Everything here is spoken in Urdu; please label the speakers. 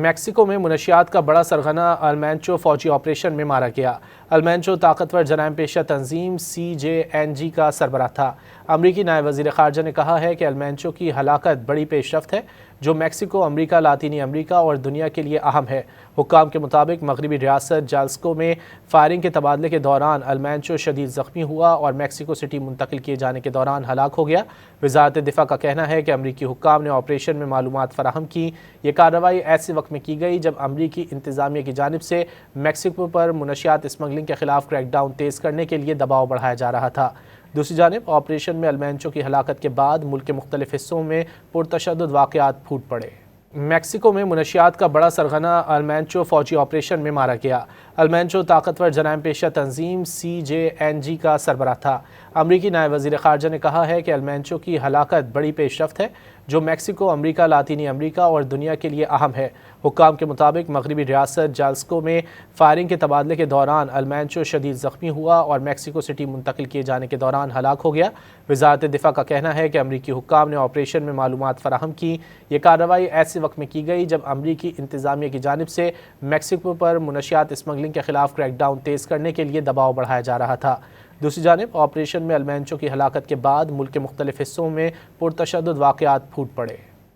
Speaker 1: میکسیکو میں منشیات کا بڑا سرغنہ المینچو فوجی آپریشن میں مارا گیا۔ المینچو طاقتور جرائم پیشہ تنظیم CJNG کا سربراہ تھا۔ امریکی نائب وزیر خارجہ نے کہا ہے کہ المینچو کی ہلاکت بڑی پیش رفت ہے جو میکسیکو، امریکہ، لاطینی امریکہ اور دنیا کے لیے اہم ہے۔ حکام کے مطابق مغربی ریاست جالسکو میں فائرنگ کے تبادلے کے دوران المینچو شدید زخمی ہوا اور میکسیکو سٹی منتقل کیے جانے کے دوران ہلاک ہو گیا۔ وزارت دفاع کا کہنا ہے کہ امریکی حکام نے آپریشن میں معلومات فراہم کی۔ یہ کارروائی ایسے وقت میں کی گئی جب امریکی انتظامیہ کی جانب سے میکسیکو پر منشیات اسمگلنگ کے خلاف کریک ڈاؤن تیز کرنے کے لیے دباؤ بڑھایا جا رہا تھا۔ دوسری جانب آپریشن میں المینچو کی ہلاکت کے بعد ملک کے مختلف حصوں میں پرتشدد واقعات پھوٹ پڑے۔ میکسیکو میں منشیات کا بڑا سرغنہ المینچو فوجی آپریشن میں مارا گیا۔ المینچو طاقتور جرائم پیشہ تنظیم CJNG کا سربراہ تھا۔ امریکی نائب وزیر خارجہ نے کہا ہے کہ المینچو کی ہلاکت بڑی پیش رفت ہے جو میکسیکو، امریکہ، لاطینی امریکہ اور دنیا کے لیے اہم ہے۔ حکام کے مطابق مغربی ریاست جالسکو میں فائرنگ کے تبادلے کے دوران المینچو شدید زخمی ہوا اور میکسیکو سٹی منتقل کیے جانے کے دوران ہلاک ہو گیا۔ وزارت دفاع کا کہنا ہے کہ امریکی حکام نے آپریشن میں معلومات فراہم کی۔ یہ کارروائی ایسے وقت میں کی گئی جب امریکی انتظامیہ کی جانب سے میکسیکو پر منشیات اسمگلنگ کے خلاف کریک ڈاؤن تیز کرنے کے لیے دباؤ بڑھایا جا رہا تھا۔ دوسری جانب آپریشن میں المینچو کی ہلاکت کے بعد ملک کے مختلف حصوں میں پرتشدد واقعات پھوٹ پڑے۔